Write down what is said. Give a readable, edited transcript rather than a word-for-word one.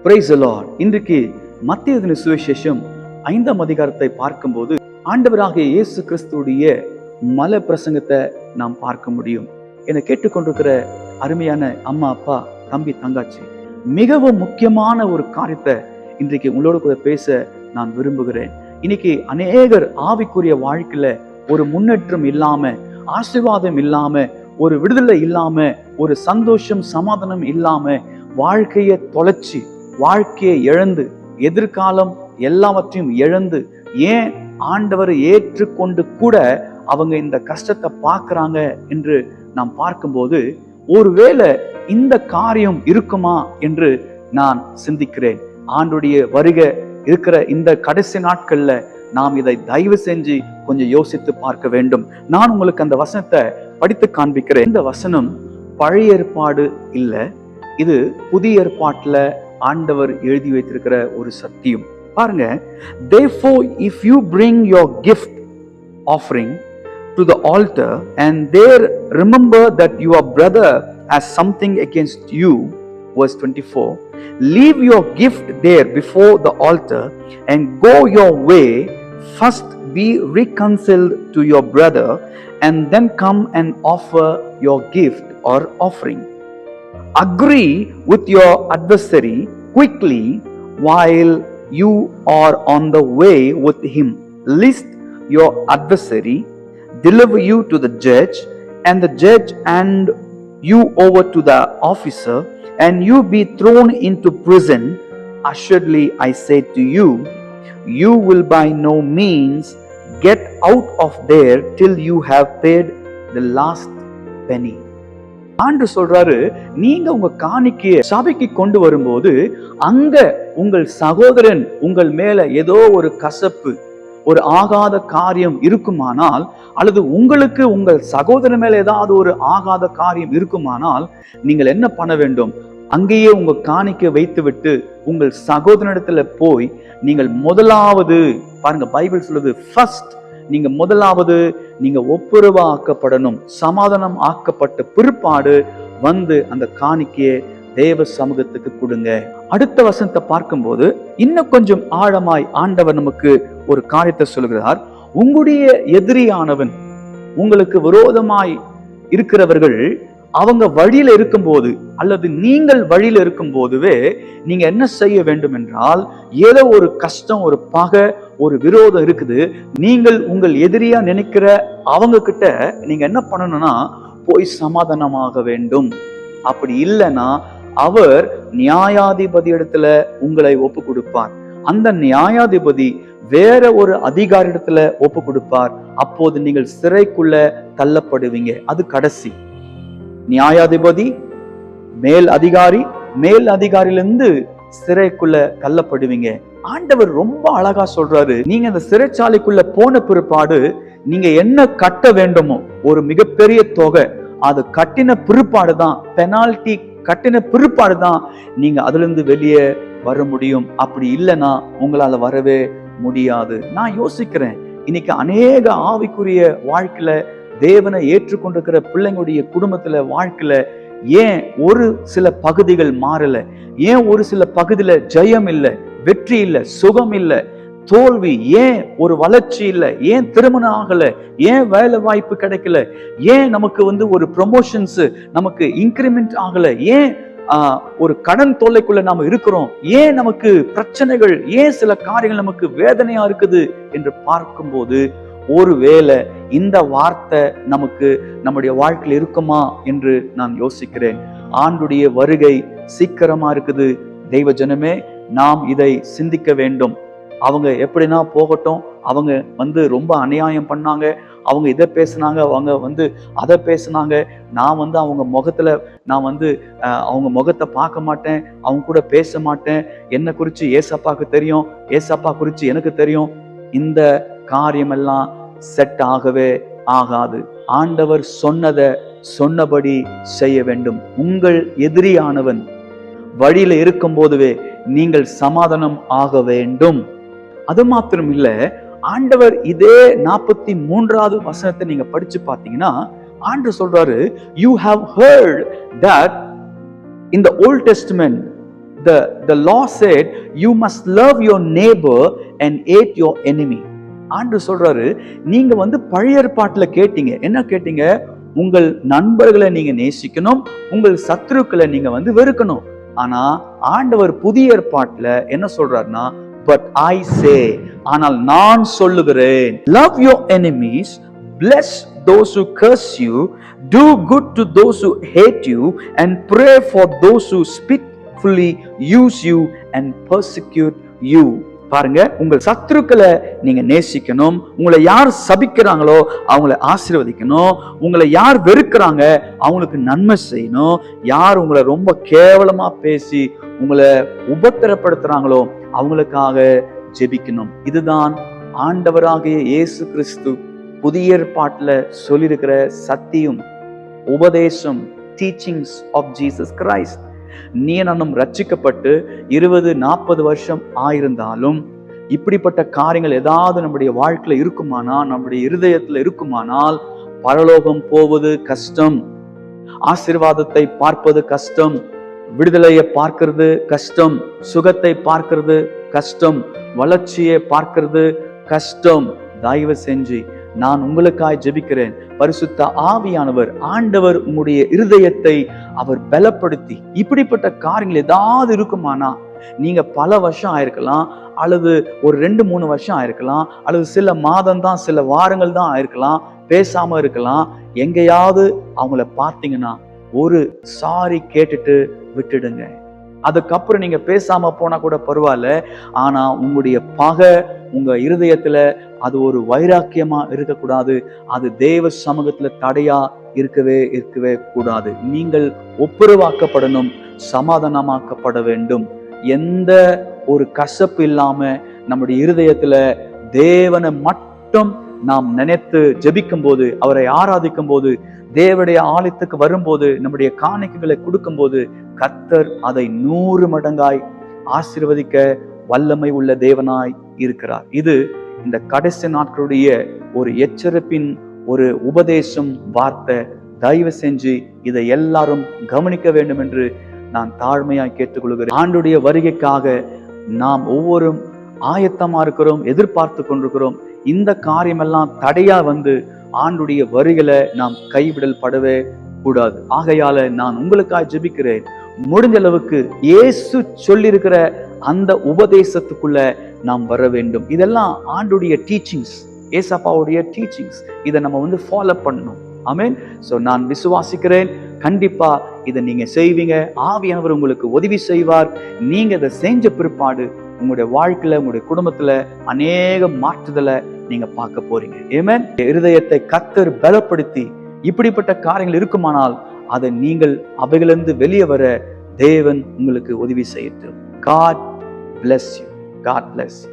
Praise the Lord. இன்றைக்கு மத்தேயு சுவிசேஷம் 5ஆம் அதிகாரத்தை பார்க்கும்போது ஆண்டவராகிய இயேசு கிறிஸ்துவுடைய மலை பிரசங்கத்தை நாம் பார்க்க முடியும். என்னை கேட்டுக்கொண்டிருக்கிற அருமையான அம்மா, அப்பா, தம்பி, தங்காச்சி, மிகவும் முக்கியமான ஒரு காரியத்தை இன்றைக்கு உங்களோட கூட பேச நான் விரும்புகிறேன். இன்னைக்கு அநேகர் ஆவிக்குரிய வாழ்க்கையில ஒரு முன்னேற்றம் இல்லாம, ஆசீர்வாதம் இல்லாம, ஒரு விடுதலை இல்லாம, ஒரு சந்தோஷம் சமாதானம் இல்லாம வாழ்க்கையை தொலைச்சி, வாழ்க்கையை இழந்து, எதிர்காலம் எல்லாவற்றையும் இழந்து, ஏன் ஆண்டவரை ஏற்றுக்கொண்டு கூட அவங்க இந்த கஷ்டத்தை பார்க்கறாங்க என்று நாம் பார்க்கும்போது, ஒருவேளை இந்த காரியம் இருக்குமா என்று நான் சிந்திக்கிறேன். ஆண்டுடைய வருகை இருக்கிற இந்த கடைசி நாட்கள்ல நாம் இதை தயவு செஞ்சு கொஞ்சம் யோசித்து பார்க்க வேண்டும். நான் உங்களுக்கு அந்த வசனத்தை படித்து காண்பிக்கிறேன். இந்த வசனம் பழைய ஏற்பாடு இல்ல, இது புதிய ஏற்பாட்டுல ஆண்டவர் எழுதி வைத்திருக்கிற ஒரு சத்தியம். பாருங்க, therefore if you bring your gift offering to the altar and there remember that your brother has something against you, verse 24, leave your gift there before the altar and go your way. First be reconciled to your brother and then come and offer your gift or offering. Agree with your adversary quickly while you are on the way with him, lest your adversary deliver you to the judge, and the judge hand you over to the officer, and you be thrown into prison. Assuredly I say to you, you will by no means get out of there till you have paid the last penny. ஆண்டு சொல்றாரு, நீங்க உங்க காணிக்கையை சபைக்கு கொண்டு வரும்போது அங்க உங்கள் சகோதரன் உங்கள் மேல ஏதோ ஒரு கசப்பு, ஒரு ஆகாத காரியம் இருக்குமானால், அல்லது உங்களுக்கு உங்கள் சகோதரன் மேல ஏதாவது ஒரு ஆகாத காரியம் இருக்குமானால், நீங்கள் என்ன பண்ண வேண்டும்? அங்கேயே உங்க காணிக்கை வைத்து விட்டு உங்கள் சகோதரனிடத்துல போய் நீங்கள் முதலாவது, பாருங்க பைபிள் சொல்லுது, ஃபர்ஸ்ட் நீங்க முதலாவது நீங்க ஒப்புரவா ஆக்கப்படணும். சமாதானம் ஆக்கப்பட்ட பிற்பாடு வந்து அந்த காணிக்கையை தேவ சமூகத்துக்கு கொடுங்க. அடுத்த வசனத்தை பார்க்கும்போது இன்னும் கொஞ்சம் ஆழமாய் ஆண்டவர் நமக்கு ஒரு காரியத்தை சொல்கிறார். உங்களுடைய எதிரியானவன், உங்களுக்கு விரோதமாய் இருக்கிறவர்கள், அவங்க வழியில இருக்கும்போது அல்லது நீங்கள் வழியில இருக்கும் போதுவே நீங்க என்ன செய்ய வேண்டும் என்றால், ஏதோ ஒரு கஷ்டம், ஒரு பகை, ஒரு விரோதம் இருக்குது, நீங்கள் உங்கள் எதிரியா நினைக்கிற அவங்க கிட்ட நீங்க என்ன பண்ணணும்னா போய் சமாதானமாக வேண்டும். அப்படி இல்லைன்னா அவர் நியாயாதிபதி இடத்துல உங்களை ஒப்பு கொடுப்பார். அந்த நியாயாதிபதி வேற ஒரு அதிகாரி இடத்துல ஒப்பு கொடுப்பார். அப்போது நீங்கள் சிறைக்குள்ள தள்ளப்படுவீங்க. அது கடைசி. நியாயாதிபதி, மேல் அதிகாரி, மேல் அதிகாரியிலிருந்து சிறைக்குள்ள தள்ளப்படுவீங்க. ஆண்டவர் ரொம்ப அழகா சொல்றாரு, நீங்க இந்த சிறைச்சாலைக்குள்ள போன பிற்பாடு நீங்க என்ன கட்ட வேண்டுமோ ஒரு மிகப்பெரிய தொகை, அது கட்டின பிற்பாடுதான், பெனால்டி கட்டின பிற்பாடுதான் நீங்க அதுல இருந்து வெளியே வர முடியும். அப்படி இல்லைன்னா உங்களால வரவே முடியாது. நான் யோசிக்கிறேன், இன்னைக்கு அநேக ஆவிக்குரிய வாழ்க்கையில தேவனை ஏற்றுக்கொண்டிருக்கிற பிள்ளைங்களுடைய குடும்பத்துல வாழ்க்கையில ஏன் ஒரு சில பகுதிகள் மாறல? ஏன் ஒரு சில பகுதியில ஜெயம் இல்லை, வெற்றி இல்லை, சுகம் இல்லை, தோல்வி? ஏன் ஒரு வளர்ச்சி இல்லை? ஏன் திருமணம் ஆகல? ஏன் வேலை வாய்ப்பு கிடைக்கல? ஏன் நமக்கு ஒரு ப்ரொமோஷன்ஸ், நமக்கு இன்கிரிமெண்ட் ஆகல? ஏன் ஒரு கடன் தொல்லைக்குள்ள நாம இருக்கிறோம்? ஏன் நமக்கு பிரச்சனைகள்? ஏன் சில காரியங்கள் நமக்கு வேதனையா இருக்குது என்று பார்க்கும்போது, ஒருவேளை இந்த வார்த்தை நமக்கு நம்முடைய வாழ்க்கையில் இருக்குமா என்று நான் யோசிக்கிறேன். ஆண்டுடைய வருகை சீக்கிரமா இருக்குது. தெய்வ ஜனமே, நாம் இதை சிந்திக்க வேண்டும். அவங்க எப்படின்னா போகட்டும், அவங்க ரொம்ப அநியாயம் பண்ணாங்க, அவங்க இதை பேசினாங்க, அவங்க அதை பேசினாங்க, நான் அவங்க முகத்துல நான் அவங்க முகத்தை பார்க்க மாட்டேன், அவங்க கூட பேச மாட்டேன். என்ன குறிச்சு ஏசப்பாக்கு தெரியும், ஏசப்பா குறிச்சு எனக்கு தெரியும். இந்த காரியமெல்லாம் செட் ஆகவே ஆகாது. ஆண்டவர் சொன்னதை சொன்னபடி செய்ய வேண்டும். உங்கள் எதிரியானவன் வழியில இருக்கும் போதுவே நீங்கள் சமாதானம் ஆக வேண்டும். அது மாத்திரம் இல்ல, ஆண்டவர் இதே 43வது வசனத்தை நீங்க படிச்சு பார்த்தீங்கன்னா, ஆண்டவர் சொல்றாரு, you have heard that in the Old Testament the law said, you must love your neighbor and hate your enemy. ஆண்டவர் சொல்றாரு, நீங்க பழைய ஏற்பாட்டுல கேட்டீங்க. என்ன கேட்டீங்க? உங்கள் நண்பர்களை நீங்க நேசிக்கணும், உங்கள் சத்துருக்களை நீங்க வெறுக்கணும். ஆனா ஆண்டவர் புதிய ஏற்பாட்டுல என்ன சொல்றாருன்னா, but I say, ஆனால் நான் சொல்லுகிறேன், love your enemies, bless those who curse you, do good to those who hate you, and pray for those who spitefully use you and persecute you. பாருங்க, உங்கள் சத்துருக்களை நீங்க நேசிக்கணும், உங்களை யார் சபிக்கிறாங்களோ அவங்களை ஆசீர்வதிக்கணும், உங்களை யார் வெறுக்கிறாங்க அவங்களுக்கு நன்மை செய்யணும், யார் உங்களை ரொம்ப கேவலமா பேசி உங்களை உபத்திரப்படுத்துறாங்களோ அவங்களுக்காக ஜெபிக்கணும். இதுதான் ஆண்டவராகிய இயேசு கிறிஸ்து புதிய ஏற்பாட்டுல சொல்லியிருக்கிற சத்தியம், உபதேசம், டீச்சிங்ஸ் ஆஃப் ஜீசஸ் கிரைஸ்ட். நீ நானும் ரட்சிக்கப்பட்டு 20-40 வருஷம் ஆயிருந்தாலும் இப்படிப்பட்ட காரியங்கள் ஏதாவது நம்முடைய வாழ்க்கையில இருக்குமானா, நம்முடைய இருதயத்துல இருக்குமானால், பரலோகம் போவது கஷ்டம், ஆசீர்வாதத்தை பார்ப்பது கஷ்டம், விடுதலையை பார்க்கிறது கஷ்டம், சுகத்தை பார்க்கிறது கஷ்டம், வளர்ச்சியை பார்க்கிறது கஷ்டம். தயவு செஞ்சு நான் உங்களுக்காய் ஜெபிக்கிறேன். பரிசுத்த ஆவியானவர் ஆண்டவர் உங்களுடைய இருதயத்தை அவர் பலப்படுத்தி, இப்படிப்பட்ட காரியங்கள் ஏதாவது இருக்குமானா, நீங்க பல வருஷம் ஆயிருக்கலாம், அல்லது ஒரு 2-3 வருஷம் ஆயிருக்கலாம், அல்லது சில மாதம் தான், சில வாரங்கள் தான் ஆயிருக்கலாம், பேசாம இருக்கலாம். எங்கேயாவது அவங்கள பார்த்தீங்கன்னா ஒரு சாரி கேட்டுட்டு விட்டுடுங்க. அதுக்கப்புறம் நீங்க பேசாம போனா கூட பரவாயில்ல. ஆனா உங்களுடைய பகை உங்க இருதயத்துல அது ஒரு வைராக்கியமா இருக்கக்கூடாது. அது தேவ சமூகத்துல தடையா இருக்கவே கூடாது. நீங்கள் ஒப்புரவாக்கப்படணும், சமாதானமாக்கப்பட வேண்டும். எந்த ஒரு கசப்பு இல்லாம நம்முடைய இருதயத்துல தேவனை மட்டும் நாம் நினைத்து ஜெபிக்கும் போது, அவரை ஆராதிக்கும் போது, தேவனுடைய ஆலயத்துக்கு வரும்போது, நம்முடைய காணிக்கைகளை கொடுக்கும் போது, கர்த்தர் அதை 100 மடங்காய் ஆசீர்வதிக்க வல்லமை உள்ள தேவனாய் இருக்கிறார். இது இந்த கடைசி நாட்களுடைய ஒரு எச்சரிப்பின் ஒரு உபதேசம், வார்த்தை. தயவு செஞ்சு இதை எல்லாரும் கவனிக்க வேண்டும் என்று நான் தாழ்மையாய் கேட்டுக்கொள்கிறேன். ஆண்டுடைய வருகைக்காக நாம் ஒவ்வொரு ஆயத்தமா இருக்கிறோம், எதிர்பார்த்து கொண்டிருக்கிறோம். இந்த காரியமெல்லாம் தடையா ஆண்டுடைய வருகையில நாம் கைவிடல் படவே கூடாது. ஆகையால நான் உங்களுக்காக ஜெபிக்கிறேன். முடிஞ்ச அளவுக்கு இயேசு சொல்லியிருக்கிற அந்த உபதேசத்துக்குள்ள நாம் வர வேண்டும். இதெல்லாம் ஆண்டுடைய டீச்சிங்ஸ், ஏசப்பாவுடைய டீச்சிங்ஸ். இதை நம்ம ஃபாலோ பண்ணணும். ஆமென். சோ நான் விசுவாசிக்கிறேன், கண்டிப்பா இதை நீங்க செய்வீங்க. ஆவியானவர் உங்களுக்கு உதவி செய்வார். நீங்க இதை செஞ்ச பிற்பாடு உங்களுடைய வாழ்க்கையில, உங்களுடைய குடும்பத்துல அநேக மாற்றுதலை நீங்க பார்க்க போறீங்க. ஆமென். இருதயத்தை கர்த்தர் பலப்படுத்தி இப்படிப்பட்ட காரியங்கள் இருக்குமானால் அதை நீங்கள் அவைகளிலிருந்து வெளியே வர தேவன் உங்களுக்கு உதவி செய்யட்டும். God bless you. God bless you.